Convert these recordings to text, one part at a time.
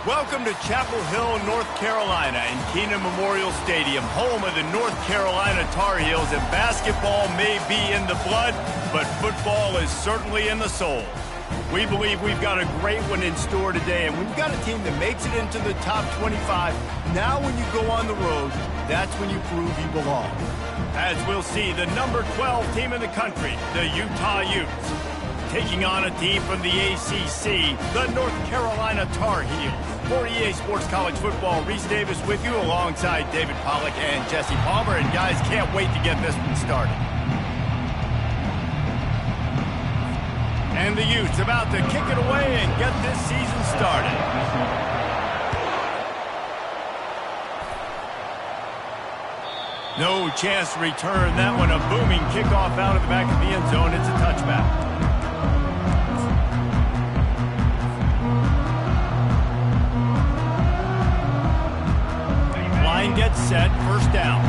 Welcome to Chapel Hill, North Carolina, and Kenan Memorial Stadium, home of the North Carolina Tar Heels. And basketball may be in the blood, but football is certainly in the soul. We believe we've got a great one in store today, and we've got a team that makes it into the top 25. Now when you go on the road, that's when you prove you belong. As we'll see, the number 12 team in the country, the Utah Utes, taking on a team from the ACC, the North Carolina Tar Heels. For EA Sports College Football, Reese Davis with you alongside David Pollack and Jesse Palmer. And guys, can't wait to get this one started. And the Utes about to kick it away and get this season started. No chance to return that one. A booming kickoff out of the back of the end zone. It's a touchback. Gets set, first down.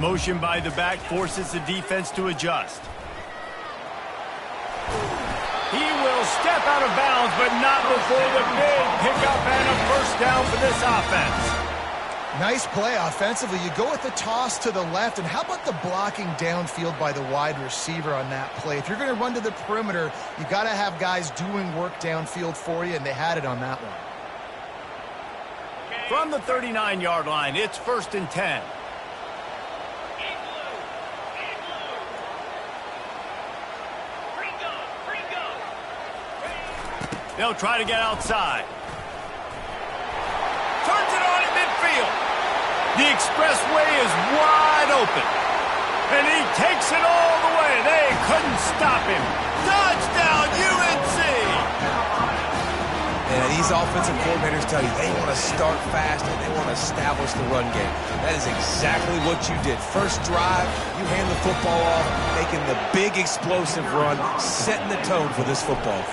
Motion by the back forces the defense to adjust. He will step out of bounds, but not before the big pickup and a first down for this offense. Nice play offensively. You go with the toss to the left, and how about the blocking downfield by the wide receiver on that play? If you're going to run to the perimeter, you got to have guys doing work downfield for you, and they had it on that one. From the 39-yard line, it's 1st and 10. They'll try to get outside. Turns it on at midfield. The expressway is wide open. And he takes it all the way. They couldn't stop him. Touchdown, UNC! And these offensive coordinators tell you they want to start fast and they want to establish the run game. That is exactly what you did. First drive, you hand the football off, making the big explosive run, setting the tone for this football.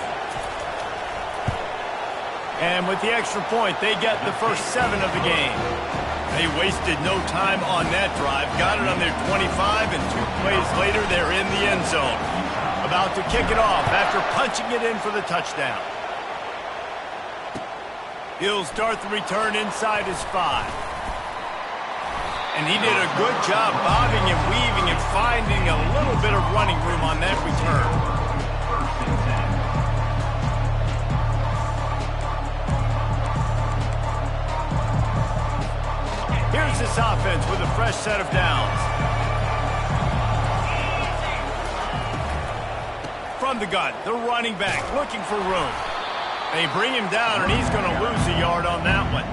And with the extra point, they get the first 7 of the game. They wasted no time on that drive. Got it on their 25, and 2 plays later, they're in the end zone. About to kick it off after punching it in for the touchdown. He'll start the return inside his 5. And he did a good job bobbing and weaving and finding a little bit of running room on that return. Here's this offense with a fresh set of downs. From the gun, the running back looking for room. They bring him down, and he's going to lose a yard on that one.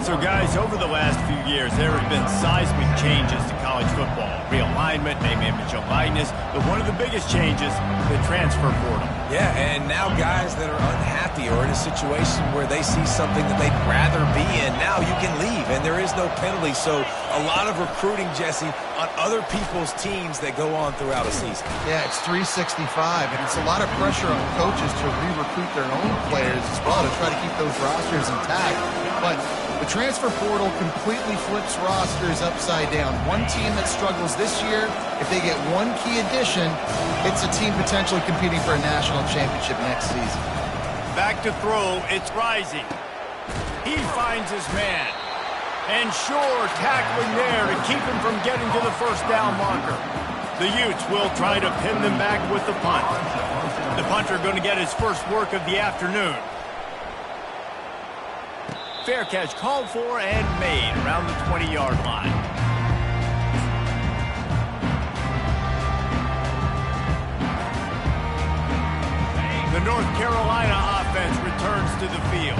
So, guys, over the last few years, there have been seismic changes to college football. Realignment, name, image, and likeness. But one of the biggest changes, the transfer portal. Yeah, and now guys that are unhappy or in a situation where they see something that they'd rather be in, now you can leave, and there is no penalty. So a lot of recruiting, Jesse, on other people's teams that go on throughout a season. Yeah, it's 365, and it's a lot of pressure on coaches to re-recruit their own players as well to try to keep those rosters intact. But the transfer portal completely flips rosters upside down. One team that struggles this year, if they get one key addition, it's a team potentially competing for a national championship next season. Back to throw, it's Rising. He finds his man. And sure, tackling there to keep him from getting to the first down marker. The Utes will try to pin them back with the punt. The punter going to get his first work of the afternoon. Fair catch called for and made around the 20-yard line. The North Carolina offense returns to the field.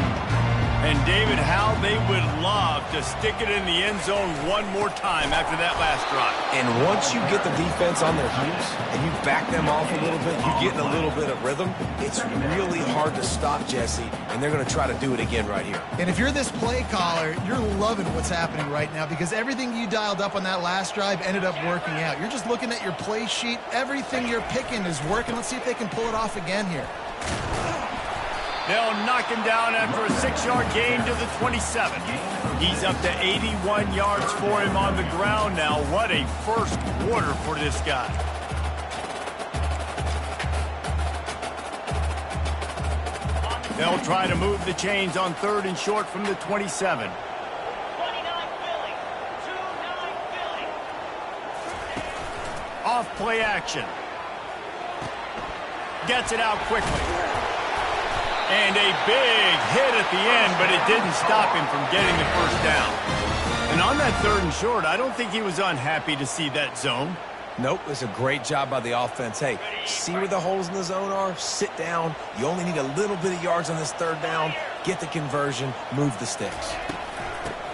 And David, how they would love to stick it in the end zone one more time after that last drive. And once you get the defense on their heels and you back them off a little bit, you get in a little bit of rhythm, it's really hard to stop, Jesse, and they're going to try to do it again right here. And if you're this play caller, you're loving what's happening right now because everything you dialed up on that last drive ended up working out. You're just looking at your play sheet. Everything you're picking is working. Let's see if they can pull it off again here. They'll knock him down after a 6-yard gain to the 27. He's up to 81 yards for him on the ground now. What a first quarter for this guy. They'll try to move the chains on 3rd and short from the 27. Off play action. Gets it out quickly. And a big hit at the end, but it didn't stop him from getting the first down. And on that 3rd and short, I don't think he was unhappy to see that zone. Nope, it's a great job by the offense. Hey, see where the holes in the zone are? Sit down. You only need a little bit of yards on this 3rd down. Get the conversion. Move the sticks.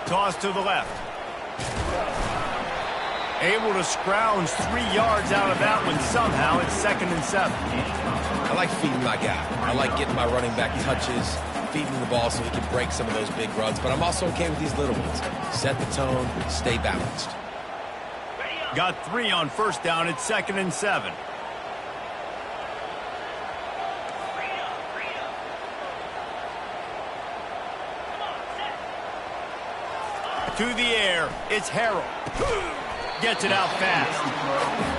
Toss to the left. Able to scrounge 3 yards out of that one somehow. It's 2nd and 7. I like feeding my guy. I like getting my running back touches, feeding the ball so he can break some of those big runs. But I'm also okay with these little ones. Set the tone, stay balanced. Got 3 on 1st down. It's 2nd and 7. To the air. It's Harrell. Gets it out fast.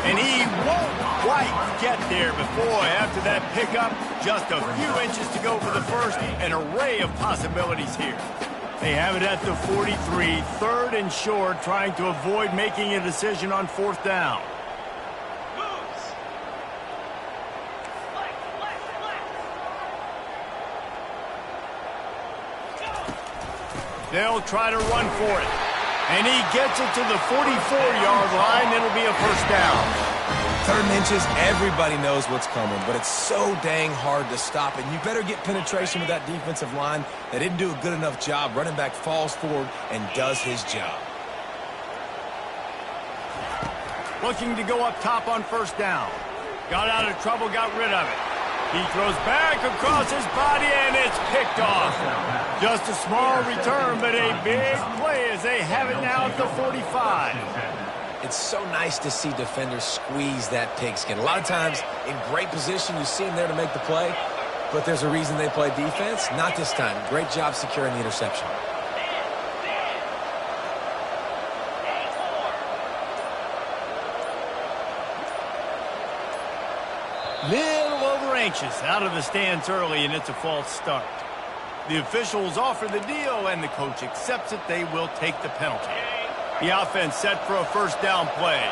And he won't quite get there. But boy, after that pickup, just a few inches to go for the first. An array of possibilities here. They have it at the 43, 3rd and short, trying to avoid making a decision on 4th down. They'll try to run for it. And he gets it to the 44-yard line. It'll be a first down. 3rd and inches, everybody knows what's coming, but it's so dang hard to stop. And you better get penetration with that defensive line. They didn't do a good enough job. Running back falls forward and does his job. Looking to go up top on 1st down. Got out of trouble, got rid of it. He throws back across his body, and it's picked off. Just a small return, but a big play as they have it now at the 45. It's so nice to see defenders squeeze that pigskin. A lot of times, in great position, you see them there to make the play, but there's a reason they play defense. Not this time. Great job securing the interception. Little over anxious, out of the stands early, and it's a false start. The officials offer the deal, and the coach accepts it. They will take the penalty. The offense set for a 1st down play.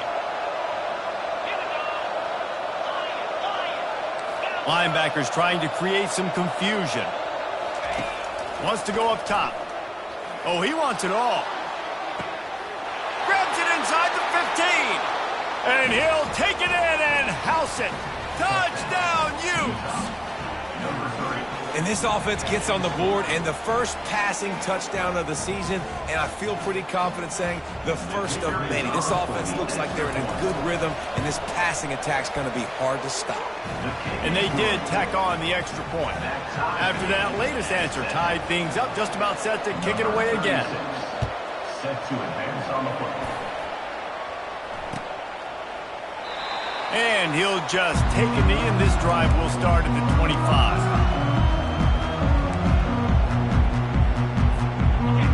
Linebackers trying to create some confusion. Wants to go up top. Oh, he wants it all. Grabs it inside the 15. And he'll take it in and house it. Touchdown, Utes! And this offense gets on the board, and the first passing touchdown of the season, and I feel pretty confident saying the first of many. This offense looks like they're in a good rhythm, and this passing attack's going to be hard to stop. And they did tack on the extra point. After that latest answer tied things up, just about set to kick it away again. Set to advance on the football. And he'll just take a knee, and this drive will start at the 25.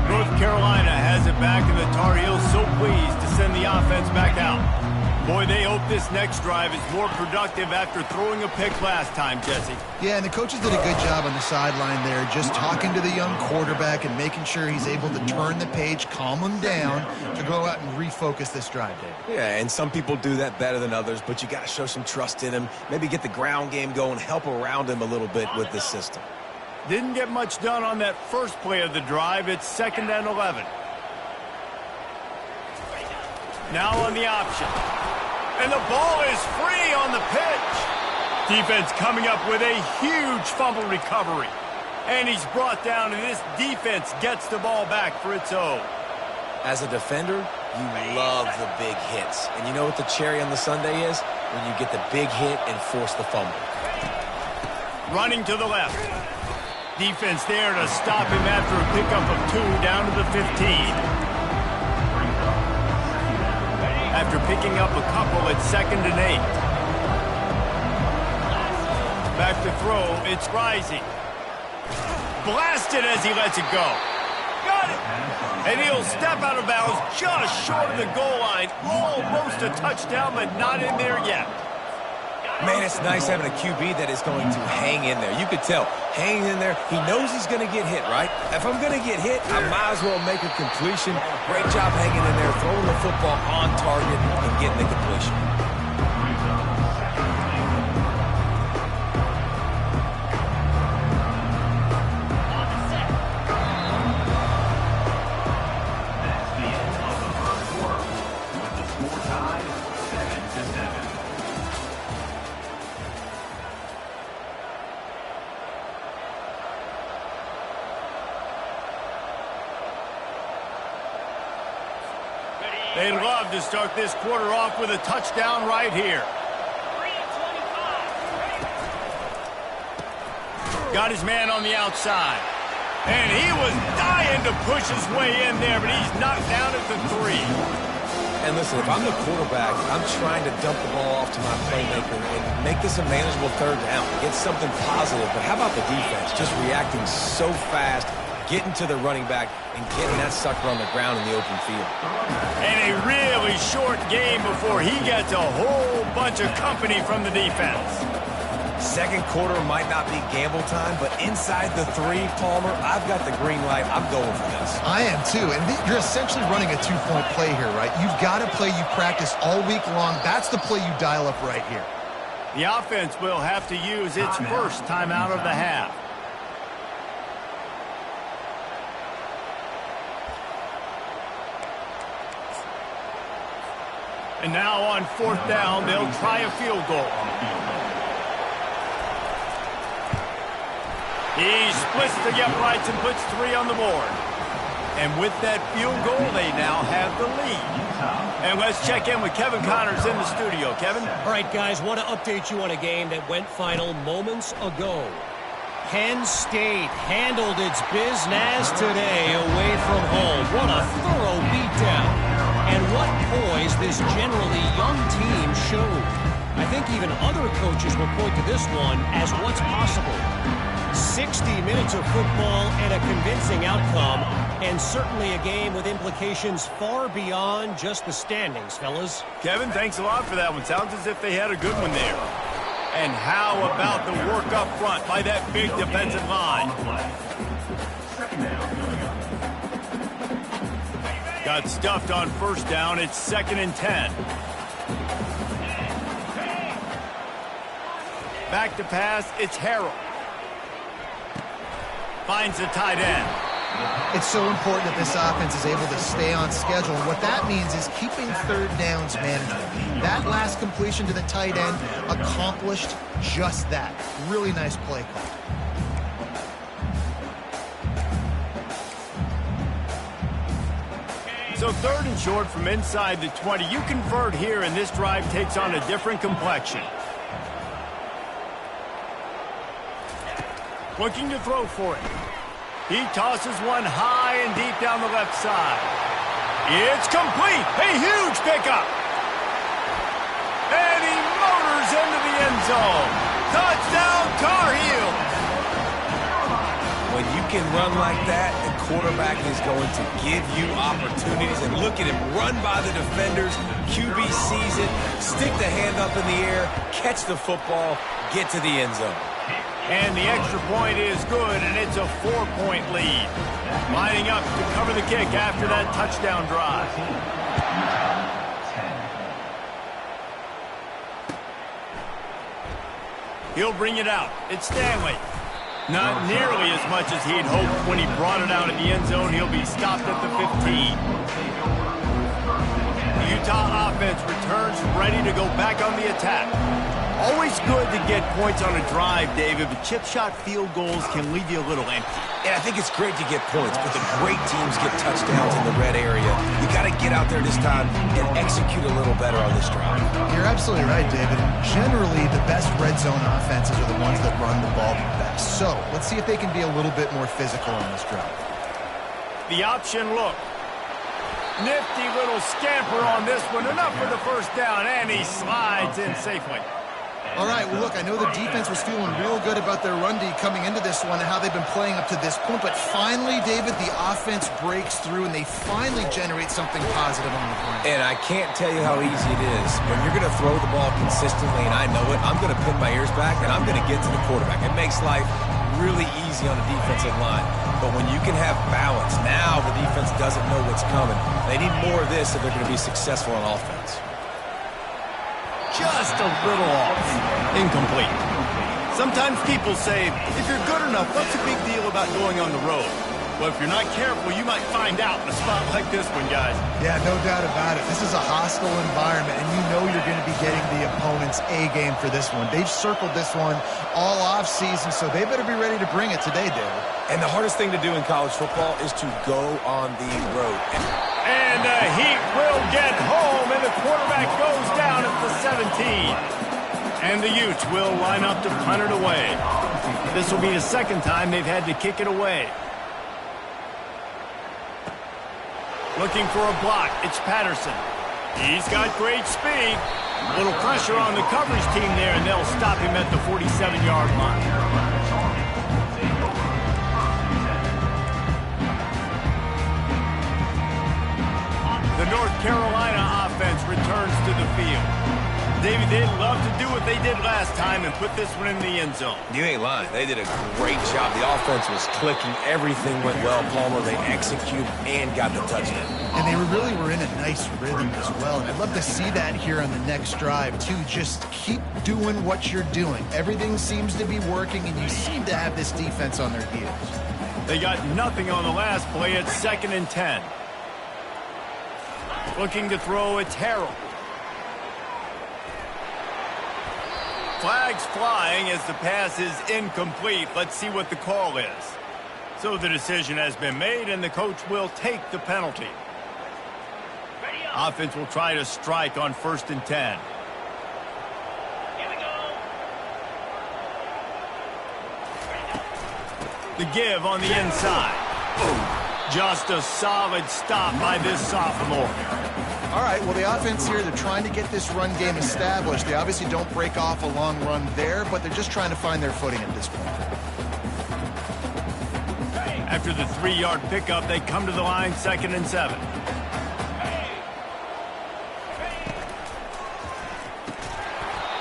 North Carolina has it back, and the Tar Heels so pleased to send the offense back out. Boy, they hope this next drive is more productive after throwing a pick last time, Jesse. Yeah, and the coaches did a good job on the sideline there, just talking to the young quarterback and making sure he's able to turn the page, calm him down, to go out and refocus this drive, Dave. Yeah, and some people do that better than others, but you got to show some trust in him. Maybe get the ground game going, help around him a little bit with this system. Didn't get much done on that first play of the drive. It's 2nd and 11. Now on the option. And the ball is free on the pitch. Defense coming up with a huge fumble recovery. And he's brought down, and this defense gets the ball back for its own. As a defender, you love the big hits. And you know what the cherry on the sundae is? When you get the big hit and force the fumble. Running to the left. Defense there to stop him after a pickup of 2 down to the 15. After picking up a couple, it's 2nd and 8. Back to throw, it's Rising. Blasted as he lets it go. Got it! And he'll step out of bounds just short of the goal line. Almost a touchdown, but not in there yet. Man, it's nice having a QB that is going to hang in there. You could tell, hanging in there, he knows he's going to get hit, right? If I'm going to get hit, I might as well make a completion. Great job hanging in there, throwing the football on target and getting the completion. They'd love to start this quarter off with a touchdown right here. Got his man on the outside. And he was dying to push his way in there, but he's knocked down at the 3. And listen, if I'm the quarterback, I'm trying to dump the ball off to my playmaker and make this a manageable third down. Get something positive. But how about the defense? Just reacting so fast, getting to the running back, and getting that sucker on the ground in the open field. And a really short game before he gets a whole bunch of company from the defense. Second quarter might not be gamble time, but inside the 3, Palmer, I've got the green light. I'm going for this. I am too, and you're essentially running a 2-point play here, right? You've got a play you practice all week long. That's the play you dial up right here. The offense will have to use its first timeout of the half. And now on 4th down, they'll try a field goal. He splits the uprights and puts 3 on the board. And with that field goal, they now have the lead. And let's check in with Kevin Connors in the studio. Kevin? All right, guys, want to update you on a game that went final moments ago. Penn State handled its business today away from home. What a thorough beatdown. And what poise this generally young team showed. I think even other coaches will point to this one as what's possible. 60 minutes of football and a convincing outcome, and certainly a game with implications far beyond just the standings, fellas. Kevin, thanks a lot for that one. Sounds as if they had a good one there. And how about the work up front by that big defensive line? Got stuffed on 1st down. It's 2nd and 10. Back to pass. It's Harrell. Finds the tight end. It's so important that this offense is able to stay on schedule. And what that means is keeping 3rd downs manageable. That last completion to the tight end accomplished just that. Really nice play call. So 3rd and short from inside the 20. You convert here, and this drive takes on a different complexion. Looking to throw for it. He tosses one high and deep down the left side. It's complete. A huge pickup. And he motors into the end zone. Touchdown, Tar Heels. When you can run like that, the quarterback is going to give you opportunities. And look at him run by the defenders. QB sees it, stick the hand up in the air, catch the football, get to the end zone. And the extra point is good, and it's a 4-point lead. Lining up to cover the kick after that touchdown drive. He'll bring it out. It's Stanley. Not nearly as much as he'd hoped when he brought it out in the end zone. He'll be stopped at the 15. The Utah offense returns ready to go back on the attack. Always good to get points on a drive, David, but chip shot field goals can leave you a little empty. And I think it's great to get points, but the great teams get touchdowns in the red area. You got to get out there this time and execute a little better on this drive. You're absolutely right, David. Generally, the best red zone offenses are the ones that run the ball the best. So let's see if they can be a little bit more physical on this drive. The option look. Nifty little scamper on this one. Enough for the 1st down, and he slides in safely. All right, well, look, I know the defense was feeling real good about their run D coming into this one and how they've been playing up to this point, but finally, David, the offense breaks through and they finally generate something positive on the ground. And I can't tell you how easy it is. When you're going to throw the ball consistently, and I know it, I'm going to pin my ears back and I'm going to get to the quarterback. It makes life really easy on the defensive line. But when you can have balance, now the defense doesn't know what's coming. They need more of this if they're going to be successful on offense. Just a little off. Incomplete. Sometimes people say, if you're good enough, what's the big deal about going on the road? Well, if you're not careful, you might find out in a spot like this one, guys. Yeah, no doubt about it. This is a hostile environment, and you know you're going to be getting the opponent's A game for this one. They've circled this one all off season, so they better be ready to bring it today, David. And the hardest thing to do in college football is to go on the road. And the Heat will get home, and the quarterback goes down at the 17. And the Utes will line up to punt it away. This will be the second time they've had to kick it away. Looking for a block, it's Patterson. He's got great speed. A little pressure on the coverage team there, and they'll stop him at the 47-yard line. The North Carolina offense returns to the field. David, they'd love to do what they did last time and put this one in the end zone. You ain't lying. They did a great job. The offense was clicking. Everything went well, Palmer. They executed and got the touchdown. And they really were in a nice rhythm as well. And I'd love to see that here on the next drive, too. Just keep doing what you're doing. Everything seems to be working, and you seem to have this defense on their heels. They got nothing on the last play. It's 2nd and 10. Looking to throw, it's Harrell. Flags flying as the pass is incomplete. Let's see what the call is. So the decision has been made, and the coach will take the penalty. Offense will try to strike on 1st and 10. Here we go. The give on the inside. Just a solid stop by this sophomore. All right, well, the offense here, they're trying to get this run game established. They obviously don't break off a long run there, but they're just trying to find their footing at this point. After the 3-yard pickup, they come to the line, 2nd and 7.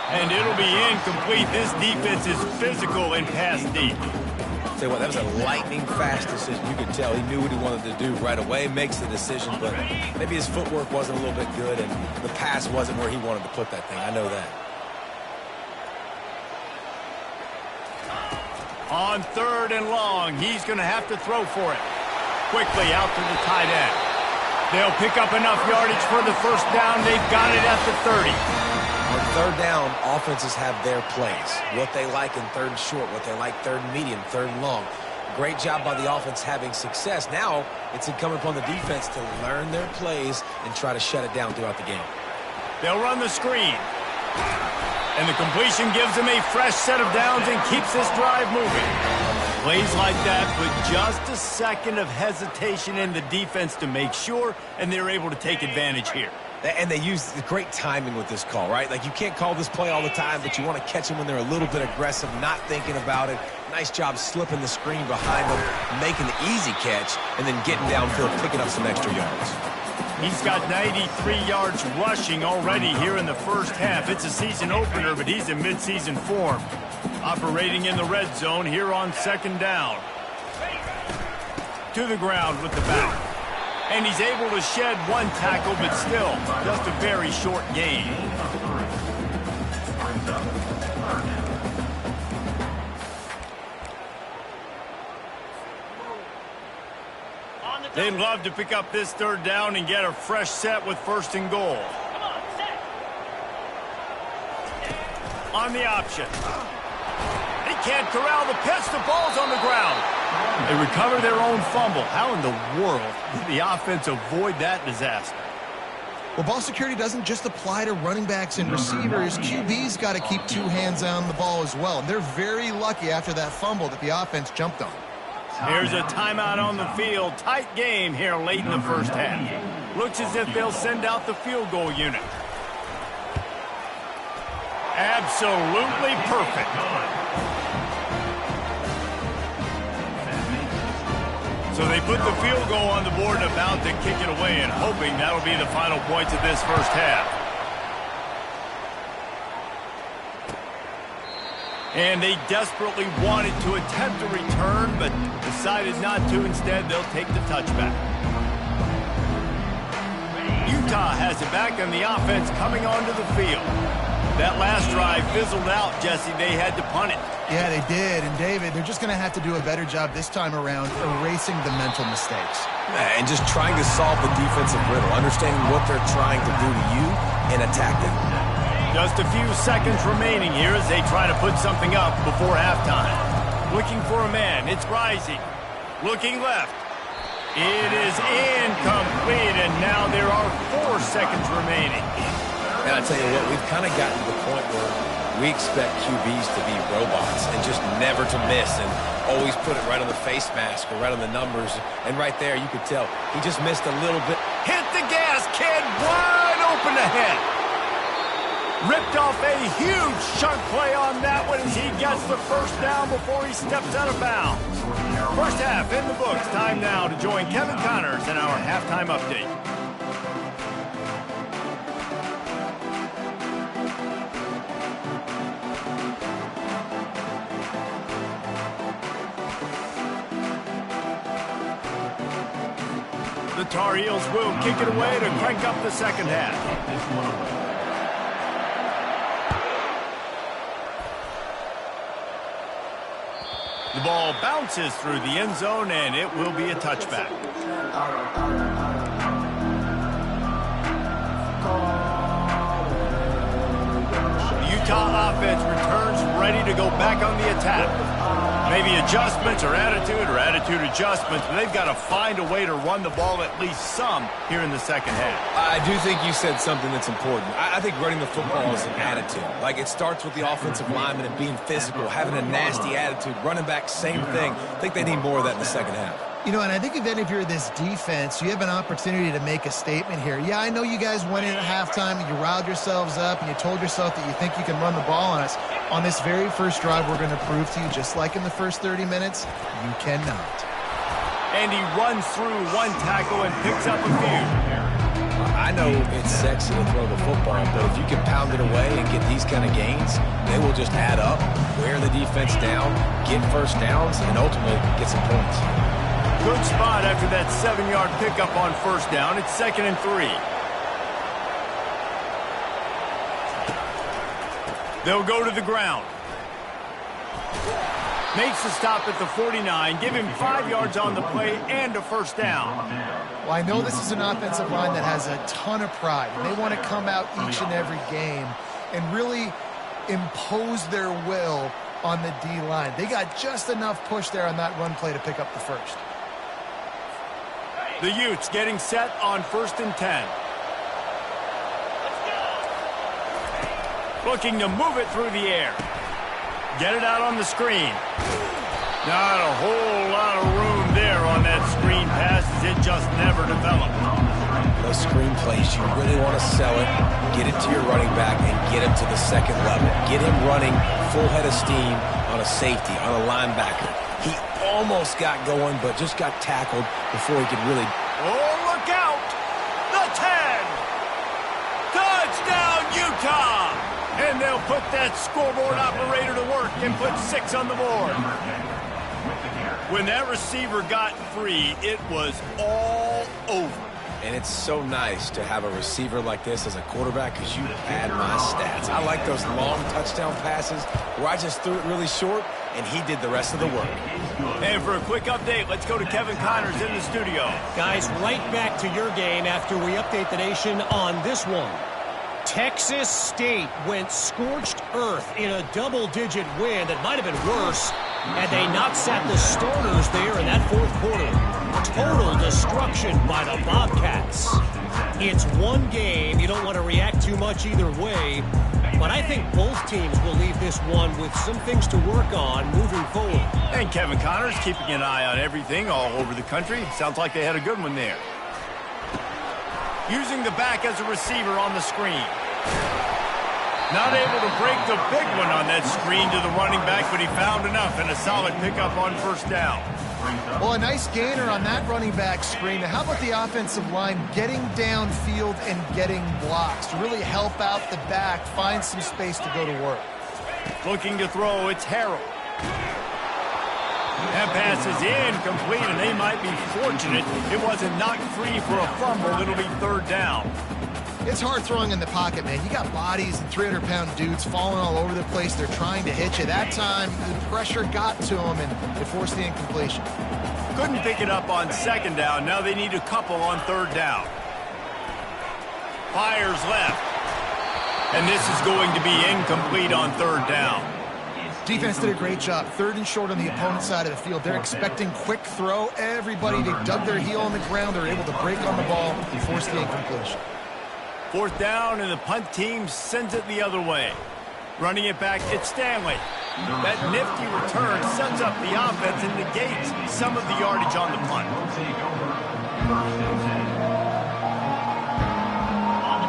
And it'll be incomplete. This defense is physical and pass deep. Tell you what, that was a lightning-fast decision. You could tell he knew what he wanted to do right away, makes the decision, but maybe his footwork wasn't a little bit good, and the pass wasn't where he wanted to put that thing. I know that. On 3rd and long, he's going to have to throw for it. Quickly out to the tight end. They'll pick up enough yardage for the first down. They've got it at the 30. On 3rd down, offenses have their plays. What they like in 3rd and short, what they like 3rd and medium, 3rd and long. Great job by the offense having success. Now it's incumbent upon the defense to learn their plays and try to shut it down throughout the game. They'll run the screen. And the completion gives them a fresh set of downs and keeps this drive moving. Plays like that, but just a second of hesitation in the defense to make sure, and they're able to take advantage here. And they use the great timing with this call, right? Like, you can't call this play all the time, but you want to catch them when they're a little bit aggressive, not thinking about it. Nice job slipping the screen behind them, making the easy catch, and then getting downfield, picking up some extra yards. He's got 93 yards rushing already here in the first half. It's a season opener, but he's in midseason form. Operating in the red zone here on 2nd down. To the ground with the back. And he's able to shed one tackle, but still just a very short gain. They'd love to pick up this 3rd down and get a fresh set with 1st and goal. On the option. They can't corral the pitch. The ball's on the ground. They recover their own fumble. How in the world did the offense avoid that disaster? Well, ball security doesn't just apply to running backs and receivers. QB's got to keep 2 hands on the ball as well. And they're very lucky after that fumble that the offense jumped on. Here's a timeout on the field. Tight game here late in the first half. Looks as if they'll send out the field goal unit. Absolutely perfect. So they put the field goal on the board and about to kick it away, and hoping that'll be the final points of this first half. And they desperately wanted to attempt a return, but decided not to. Instead, they'll take the touchback. Utah has it back, and the offense coming onto the field. That last drive fizzled out, Jesse. They had to punt it. Yeah, they did. And, David, they're just going to have to do a better job this time around erasing the mental mistakes. And just trying to solve the defensive riddle, understanding what they're trying to do to you and attack them. Just a few seconds remaining here as they try to put something up before halftime. Looking for a man. It's Rising. Looking left. It is incomplete, and now there are 4 seconds remaining. And I tell you what, we've kind of gotten to the point where we expect QBs to be robots and just never to miss and always put it right on the face mask or right on the numbers. And right there, you could tell he just missed a little bit. Hit the gas, kid. Wide open ahead. Ripped off a huge chunk play on that one as he gets the first down before he steps out of bounds. First half in the books. Time now to join Kevin Connors in our halftime update. The Tar Heels will kick it away to crank up the second half. The ball bounces through the end zone, and it will be a touchback. The Utah offense returns ready to go back on the attack. Maybe adjustments or attitude adjustments, but they've got to find a way to run the ball at least some here in the second half. I do think you said something that's important. I think running the football is an attitude. Like, it starts with the offensive lineman and being physical, having a nasty attitude. Running back, same thing. I think they need more of that in the second half. You know, and I think even if you're this defense, you have an opportunity to make a statement here. Yeah, I know you guys went in at halftime and you riled yourselves up and you told yourself that you think you can run the ball on us. On this very first drive, we're going to prove to you, just like in the first 30 minutes, you cannot. And he runs through one tackle and picks up a few. I know it's sexy to throw the football, but if you can pound it away and get these kind of gains, they will just add up, wear the defense down, get first downs, and ultimately get some points. Good spot after that 7-yard pickup on first down. It's 2nd and 3. They'll go to the ground. Makes the stop at the 49. Give him 5 yards on the play and a first down. Well, I know this is an offensive line that has a ton of pride, and they want to come out each and every game and really impose their will on the D-line. They got just enough push there on that run play to pick up the first. The Utes getting set on 1st and 10. Looking to move it through the air. Get it out on the screen. Not a whole lot of room there on that screen pass as it just never developed. Those screen plays, you really want to sell it, get it to your running back, and get him to the second level. Get him running full head of steam on a safety, on a linebacker. He almost got going, but just got tackled before he could really... Oh, look out! The 10! Touchdown, Utah! And they'll put that scoreboard operator to work and put 6 on the board. When that receiver got free, it was all over. And it's so nice to have a receiver like this as a quarterback because you pad my stats. I like those long touchdown passes where I just threw it really short and he did the rest of the work. And for a quick update, let's go to Kevin Connors in the studio. Guys, right back to your game after we update the nation on this one. Texas State went scorched earth in a double-digit win that might have been worse had they not sat the starters there in that fourth quarter. Total destruction by the Bobcats. It's one game. You don't want to react too much either way, but I think both teams will leave this one with some things to work on moving forward. And Kevin Connors keeping an eye on everything all over the country. Sounds like they had a good one there. Using the back as a receiver on the screen. Not able to break the big one on that screen to the running back, but he found enough and a solid pickup on first down. Well, a nice gainer on that running back screen. Now, how about the offensive line getting downfield and getting blocks to really help out the back, find some space to go to work? Looking to throw, it's Harrell. That pass is incomplete, and they might be fortunate it wasn't knocked free for a fumble. It'll be third down. It's hard throwing in the pocket, man. You got bodies and 300-pound dudes falling all over the place. They're trying to hit you. That time, the pressure got to them, and it forced the incompletion. Couldn't pick it up on second down. Now they need a couple on third down. Fires left. And this is going to be incomplete on third down. Defense did a great job. Third and short on the opponent's side of the field. They're expecting quick throw. Everybody, they dug their heel on the ground. They're able to break on the ball and force the incompletion. Fourth down, and the punt team sends it the other way. Running it back, it's Stanley. That nifty return sets up the offense and negates some of the yardage on the punt.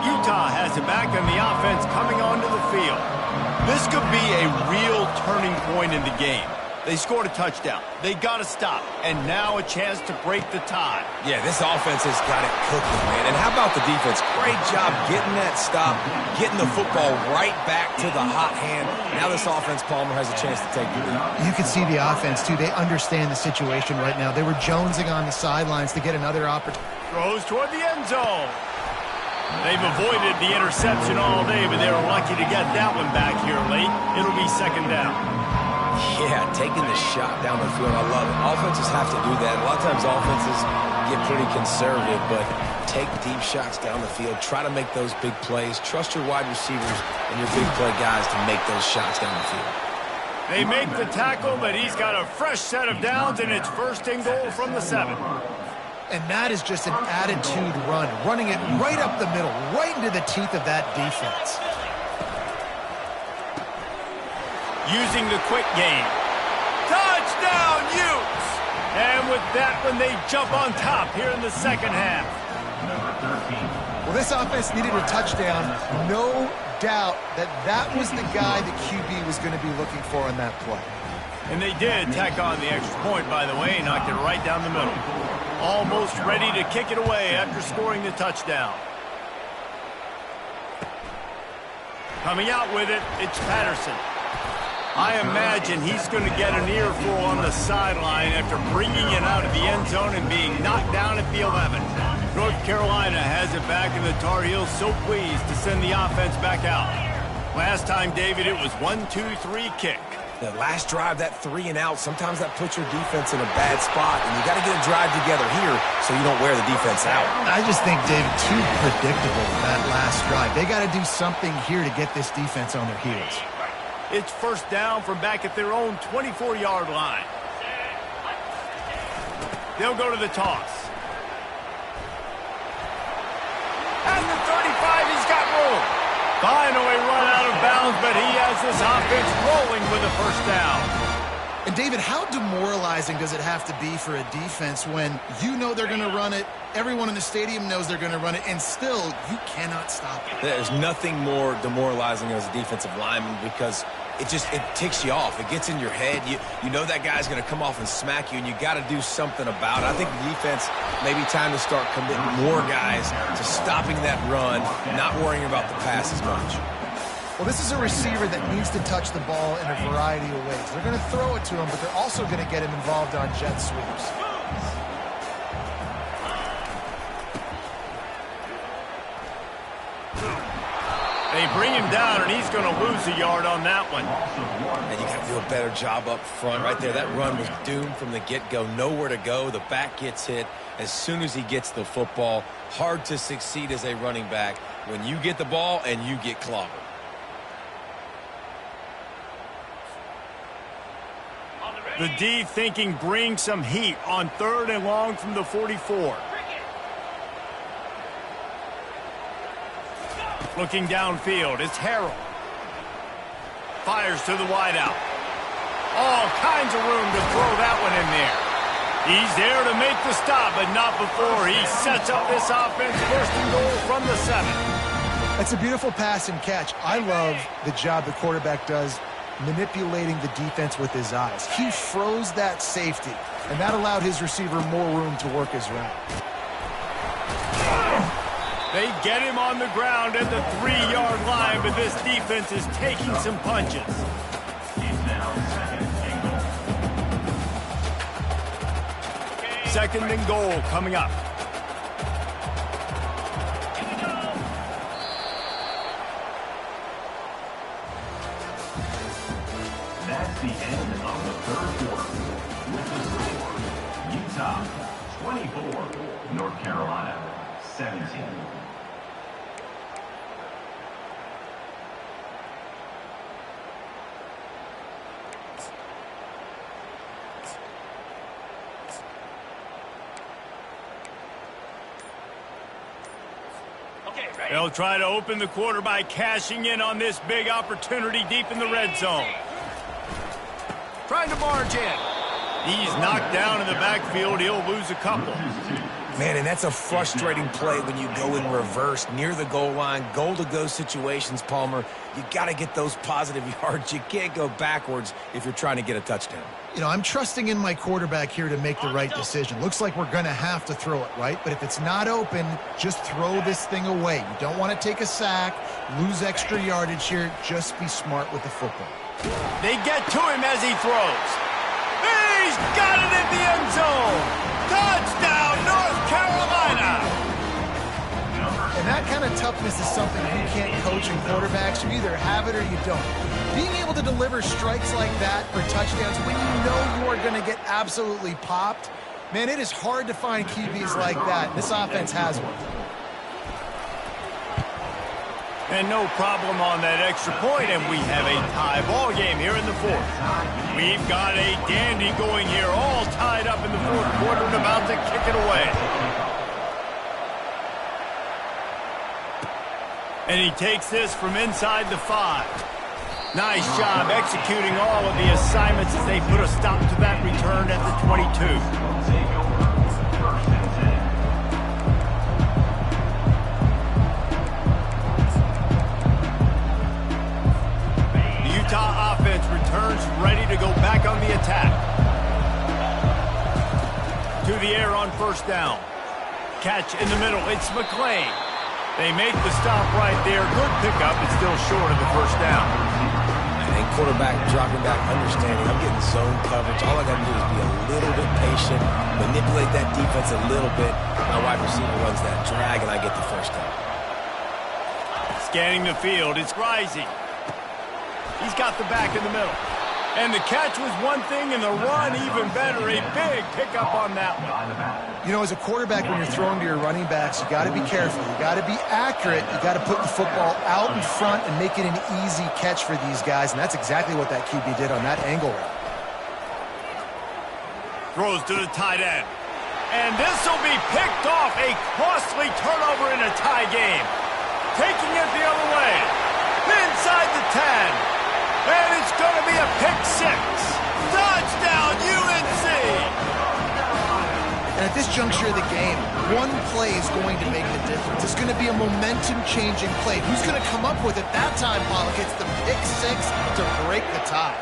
Utah has it back, and the offense coming onto the field. This could be a real turning point in the game. They scored a touchdown. They got to stop. And now a chance to break the tie. Yeah, this offense has got it cooking, man. And how about the defense? Great job getting that stop, getting the football right back to the hot hand. Now this offense, Palmer, has a chance to take the lead. You can see the offense, too. They understand the situation right now. They were jonesing on the sidelines to get another opportunity. Throws toward the end zone. They've avoided the interception all day, but they were lucky to get that one back here late. It'll be second down. Yeah, taking the shot down the field, I love it. Offenses have to do that. A lot of times offenses get pretty conservative, but take deep shots down the field. Try to make those big plays. Trust your wide receivers and your big play guys to make those shots down the field. They make the tackle, but he's got a fresh set of downs, and it's first and goal from the 7. And that is just an attitude run, running it right up the middle, right into the teeth of that defense. Using the quick game. Touchdown, Utes! And with that one, they jump on top here in the second half. Well, this offense needed a touchdown. No doubt that that was the guy the QB was going to be looking for on that play. And they did tack on the extra point, by the way, knocked it right down the middle. Almost ready to kick it away after scoring the touchdown. Coming out with it, it's Patterson. I imagine he's going to get an earful on the sideline after bringing it out of the end zone and being knocked down at the 11. North Carolina has it back, and the Tar Heels so pleased to send the offense back out. Last time, David, it was 1-2-3 kick. The last drive, that 3 and out, sometimes that puts your defense in a bad spot, and you got to get a drive together here so you don't wear the defense out. I just think, David, too predictable that last drive. They got to do something here to get this defense on their heels. It's first down from back at their own 24-yard line. They'll go to the toss. At the 35, he's got room. Finally run out of bounds, but he has this offense rolling with a first down. And, David, how demoralizing does it have to be for a defense when you know they're going to run it, everyone in the stadium knows they're going to run it, and still you cannot stop it? There's nothing more demoralizing as a defensive lineman because it ticks you off. It gets in your head. You know that guy's going to come off and smack you, and you got to do something about it. I think the defense may be time to start committing more guys to stopping that run, not worrying about the pass as much. Well, this is a receiver that needs to touch the ball in a variety of ways. They're going to throw it to him, but they're also going to get him involved on jet sweeps. They bring him down, and he's going to lose a yard on that one. And you got to do a better job up front right there. That run was doomed from the get-go. Nowhere to go. The back gets hit as soon as he gets the football. Hard to succeed as a running back when you get the ball and you get clobbered. The D thinking bring some heat on third and long from the 44. Looking downfield, it's Harrell. Fires to the wideout. All kinds of room to throw that one in there. He's there to make the stop, but not before he sets up this offense. First and goal from the 7. It's a beautiful pass and catch. I love the job the quarterback does manipulating the defense with his eyes. He froze that safety, and that allowed his receiver more room to work his route. They get him on the ground at the 3-yard line, but this defense is taking some punches. Second and goal coming up. That's the end of the third quarter. With the score, Utah 24, North Carolina 17. They'll try to open the quarter by cashing in on this big opportunity deep in the red zone. Trying to barge in. He's knocked down in the backfield. He'll lose a couple. Man, and that's a frustrating play when you go in reverse near the goal line, goal-to-go situations, Palmer. You got to get those positive yards. You can't go backwards if you're trying to get a touchdown. You know, I'm trusting in my quarterback here to make the right decision. Looks like we're going to have to throw it, right? But if it's not open, just throw this thing away. You don't want to take a sack, lose extra yardage here. Just be smart with the football. They get to him as he throws. He's got it in the end zone. Touchdown, North Carolina. And that kind of toughness is something you can't coach in quarterbacks. You either have it or you don't. Being able to deliver strikes like that for touchdowns when you know you are going to get absolutely popped, man, it is hard to find QBs like that. This offense has one. And no problem on that extra point, and we have a tie ball game here in the fourth. We've got a dandy going here, all tied up in the fourth quarter and about to kick it away. And he takes this from inside the 5. Nice job executing all of the assignments as they put a stop to that return at the 22. Utah offense returns ready to go back on the attack. To the air on first down. Catch in the middle. It's McClain. They make the stop right there. Good pickup, but still short of the first down. And quarterback dropping back, understanding I'm getting zone coverage. All I got to do is be a little bit patient, manipulate that defense a little bit. My wide receiver runs that drag, and I get the first down. Scanning the field. It's Rising. He's got the back in the middle. And the catch was one thing, and the run even better. A big pickup on that one. You know, as a quarterback, when you're throwing to your running backs, you got to be careful. You got to be accurate. You got to put the football out in front and make it an easy catch for these guys, and that's exactly what that QB did on that angle route. Throws to the tight end. And this will be picked off. A costly turnover in a tie game. Taking it the other way. Inside the 10. And it's going to be a pick 6. Touchdown, UNC! And at this juncture of the game, one play is going to make the difference. It's going to be a momentum-changing play. Who's going to come up with it that time, Pollock? It's the pick 6 to break the tie.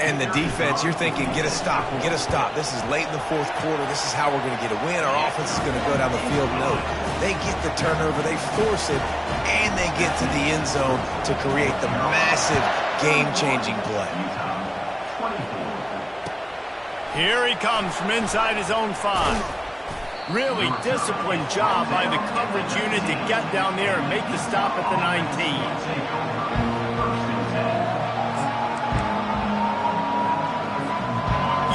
And the defense, you're thinking, get a stop, get a stop. This is late in the fourth quarter. This is how we're going to get a win. Our offense is going to go down the field. No, they get the turnover, they force it, and they get to the end zone to create the massive game-changing play. Here he comes from inside his own 5. Really disciplined job by the coverage unit to get down there and make the stop at the 19.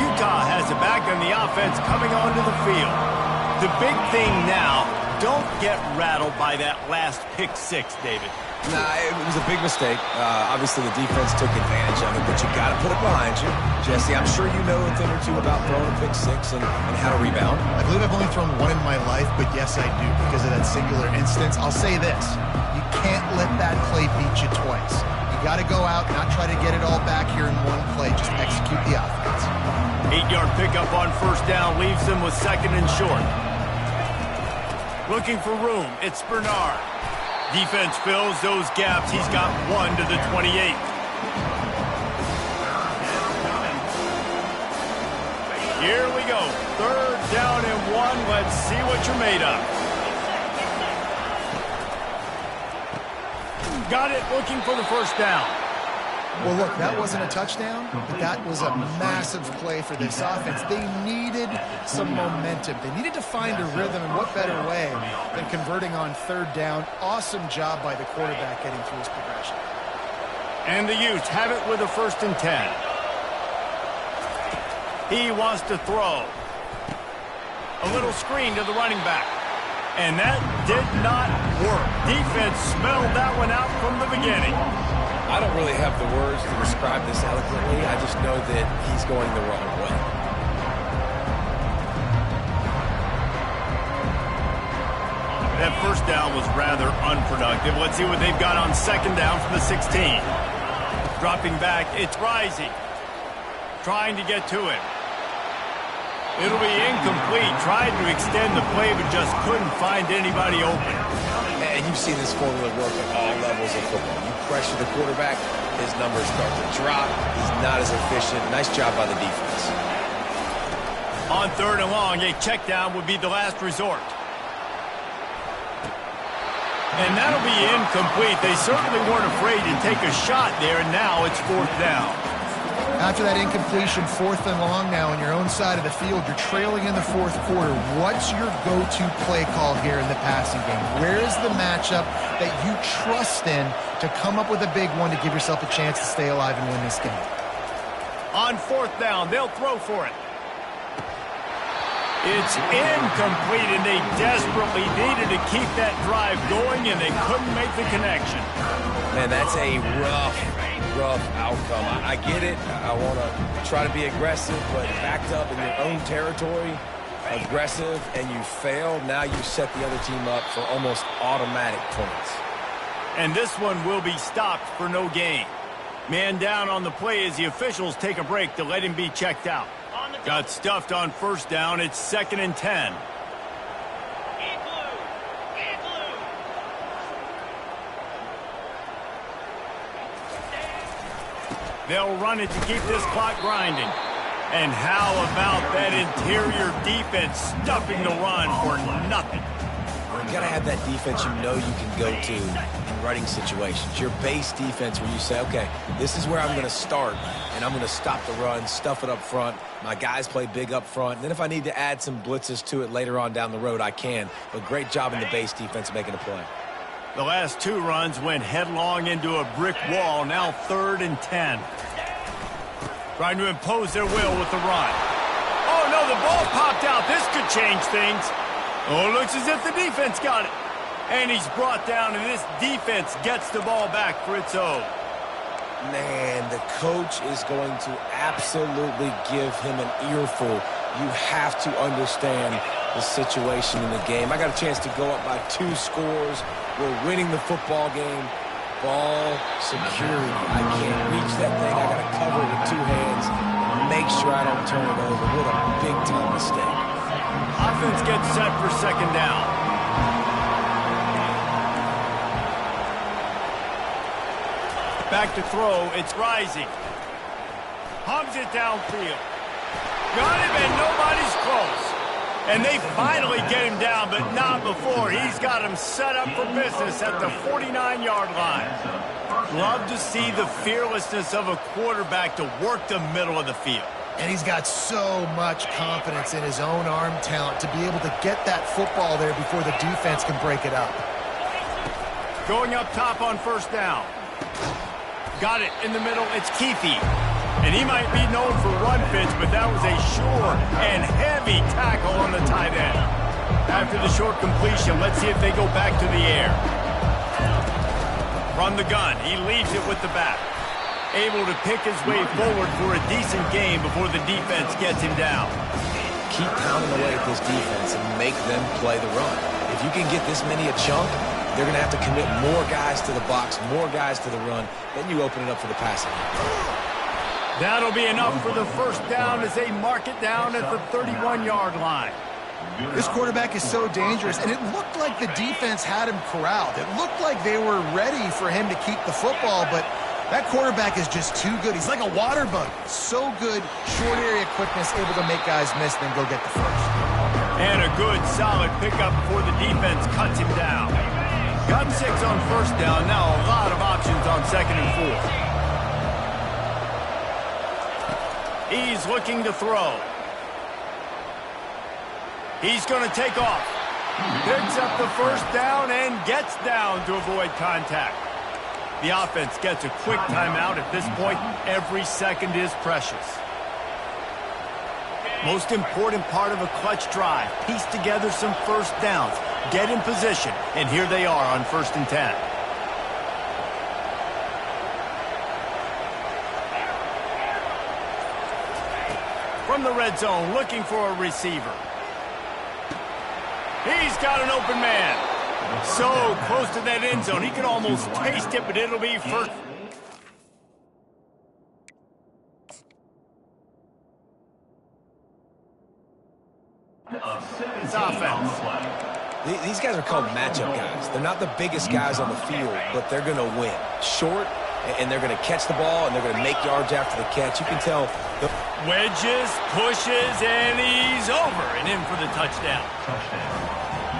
Utah has it back on the offense coming onto the field. The big thing now, don't get rattled by that last pick 6, David. Nah, it was a big mistake. Obviously, the defense took advantage of it, but you got to put it behind you. Jesse, I'm sure you know a thing or two about throwing a pick 6 and how to rebound. I believe I've only thrown one in my life, but yes, I do because of that singular instance. I'll say this. You can't let that play beat you twice. You got to go out, not try to get it all back here in one play. Just execute the offense. 8-yard pickup on first down leaves them with second and short. Looking for room. It's Bernard. Defense fills those gaps. He's got 1 to the 28. Here we go. 3rd down and 1. Let's see what you're made of. Got it, looking for the 1st down. Well, look, that wasn't a touchdown, but that was a massive play for this offense. They needed some momentum. They needed to find a rhythm, and what better way than converting on 3rd down. Awesome job by the quarterback getting through his progression. And the Utes have it with a 1st and 10. He wants to throw. A little screen to the running back. And that did not work. Defense smelled that one out from the beginning. I don't really have the words to describe this eloquently. I just know that he's going the wrong way. That 1st down was rather unproductive. Let's see what they've got on 2nd down from the 16. Dropping back, it's Rising. Trying to get to him. It'll be incomplete. Tried to extend the play, but just couldn't find anybody open. And you've seen this formula work at all levels of football. You pressure the quarterback, his numbers start to drop. He's not as efficient. Nice job by the defense. On 3rd and long, a check down would be the last resort. And that'll be incomplete. They certainly weren't afraid to take a shot there, and now it's 4th down. After that incompletion, 4th and long now on your own side of the field, you're trailing in the 4th quarter. What's your go-to play call here in the passing game? Where is the matchup that you trust in to come up with a big one to give yourself a chance to stay alive and win this game? On 4th down, they'll throw for it. It's incomplete, and they desperately needed to keep that drive going, and they couldn't make the connection. Man, that's a rough outcome. I get it. I want to try to be aggressive, but backed up in your own territory, aggressive, and you fail. Now you set the other team up for almost automatic points. And this one will be stopped for no gain. Man down on the play as the officials take a break to let him be checked out. Got stuffed on 1st down. It's 2nd and 10. They'll run it to keep this clock grinding. And how about that interior defense stuffing the run for nothing? You got to have that defense you know you can go to in running situations. Your base defense where you say, okay, this is where I'm going to start, and I'm going to stop the run, stuff it up front. My guys play big up front. And then if I need to add some blitzes to it later on down the road, I can. But great job in the base defense making a play. The last 2 runs went headlong into a brick wall. Now 3rd and 10. Trying to impose their will with the run. Oh, no, the ball popped out. This could change things. Oh, it looks as if the defense got it. And he's brought down, and this defense gets the ball back for its own. Man, the coach is going to absolutely give him an earful. You have to understand the situation in the game. I got a chance to go up by 2 scores. We're winning the football game. Ball security. I can't reach that thing. I got to cover it with 2 hands and make sure I don't turn it over. What a big-time mistake. Offense gets set for 2nd down. Back to throw. It's Rising. Hums it downfield. Got him, and nobody's close. And they finally get him down, but not before. He's got him set up for business at the 49-yard line. Love to see the fearlessness of a quarterback to work the middle of the field. And he's got so much confidence in his own arm talent to be able to get that football there before the defense can break it up. Going up top on 1st down. Got it in the middle. It's Keefe. And he might be known for run fits, but that was a sure and heavy tackle on the tight end. After the short completion, let's see if they go back to the air. From the gun, he leaves it with the back. Able to pick his way forward for a decent game before the defense gets him down. Keep pounding away at this defense and make them play the run. If you can get this many a chunk, they're going to have to commit more guys to the box, more guys to the run. Then you open it up for the passing. That'll be enough for the 1st down as they mark it down at the 31-yard line. This quarterback is so dangerous, and it looked like the defense had him corralled. It looked like they were ready for him to keep the football, but that quarterback is just too good. He's like a water bug. So good, short area quickness, able to make guys miss, then go get the first. And a good, solid pickup before the defense cuts him down. Got 6 on first down. Now a lot of options on 2nd and 4. He's looking to throw. He's going to take off. Picks up the first down and gets down to avoid contact. The offense gets a quick timeout. At this point, every second is precious. Most important part of a clutch drive. Piece together some first downs. Get in position. And here they are on 1st and 10. From the red zone, looking for a receiver. He's got an open man. So close to that end zone. He could almost taste it, but it'll be first. It's offense. These guys are called matchup guys. They're not the biggest guys on the field, but they're going to win. Short, and they're going to catch the ball, and they're going to make yards after the catch. You can tell. Wedges, pushes, and he's over and in for the touchdown.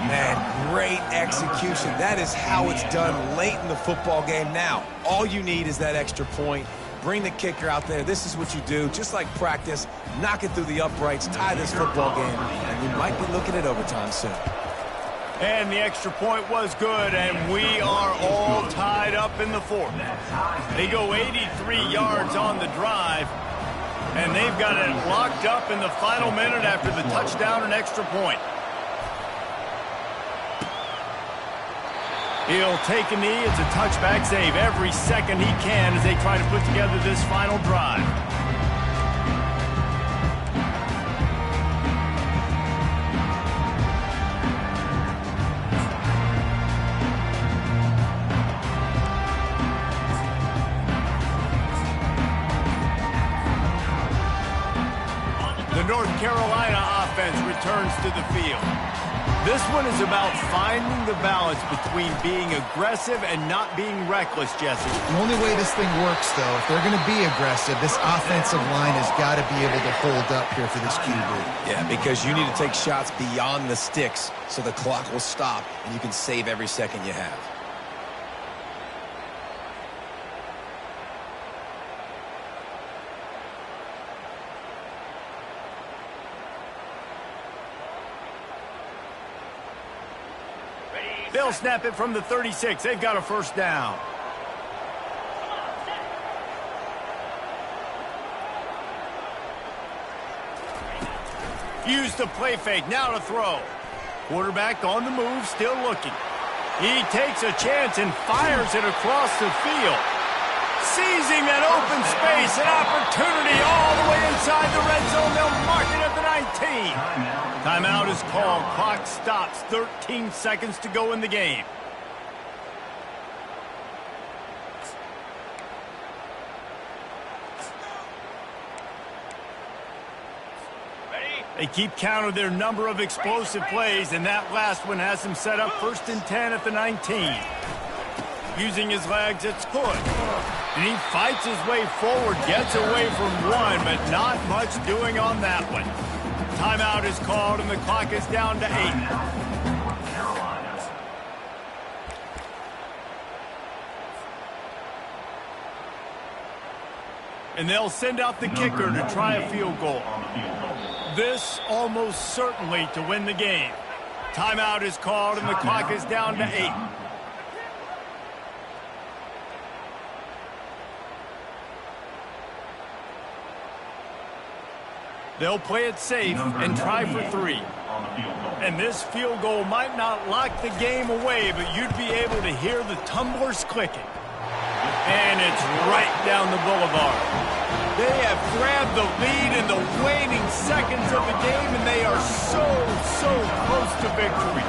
Man, great execution. That is how it's done late in the football game. Now, all you need is that extra point. Bring the kicker out there. This is what you do. Just like practice, knock it through the uprights, tie this football game, and we might be looking at overtime soon. And the extra point was good, and we are all tied up in the 4th. They go 83 yards on the drive, and they've got it locked up in the final minute after the touchdown and extra point. He'll take a knee. It's a touchback save every second he can as they try to put together this final drive. The North Carolina offense returns to the field. This one is about finding the balance between being aggressive and not being reckless, Jesse. The only way this thing works, though, if they're going to be aggressive, this offensive line has got to be able to hold up here for this QB. Yeah, because you need to take shots beyond the sticks so the clock will stop and you can save every second you have. They'll snap it from the 36. They've got a first down. Use the play fake. Now to throw. Quarterback on the move, still looking. He takes a chance and fires it across the field. Seizing that open space, an opportunity all the way inside the red zone. They'll mark it at the 19. Timeout is called. Clock stops. 13 seconds to go in the game. They keep count of their number of explosive plays, and that last one has them set up 1st and 10 at the 19. Using his legs, it's good. And he fights his way forward, gets away from one, but not much doing on that one. Timeout is called, and the clock is down to 8. And they'll send out the kicker to try a field goal. This almost certainly to win the game. Timeout is called, and the clock is down to 8. They'll play it safe and try for 3. And this field goal might not lock the game away, but you'd be able to hear the tumblers clicking. And it's right down the boulevard. They have grabbed the lead in the waning seconds of the game, and they are so close to victory.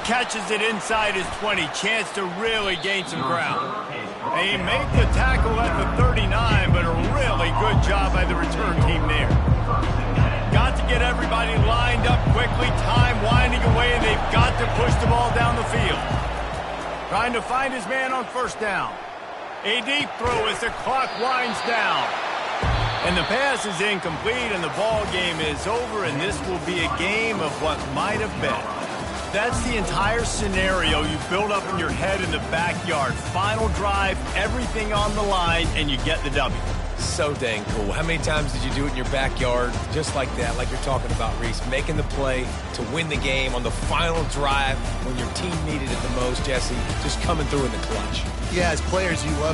Catches it inside his 20. Chance to really gain some ground. They make the tackle at the 39, but a really good good job by the return team there. Got to get everybody lined up quickly, time winding away, and they've got to push the ball down the field. Trying to find his man on first down. A deep throw as the clock winds down. And the pass is incomplete, and the ball game is over, and this will be a game of what might have been. That's the entire scenario you build up in your head in the backyard. Final drive, everything on the line, and you get the W. So dang cool. How many times did you do it in your backyard just like that, like you're talking about, Reese? Making the play to win the game on the final drive when your team needed it the most, Jesse. Just coming through in the clutch. Yeah, as players, you love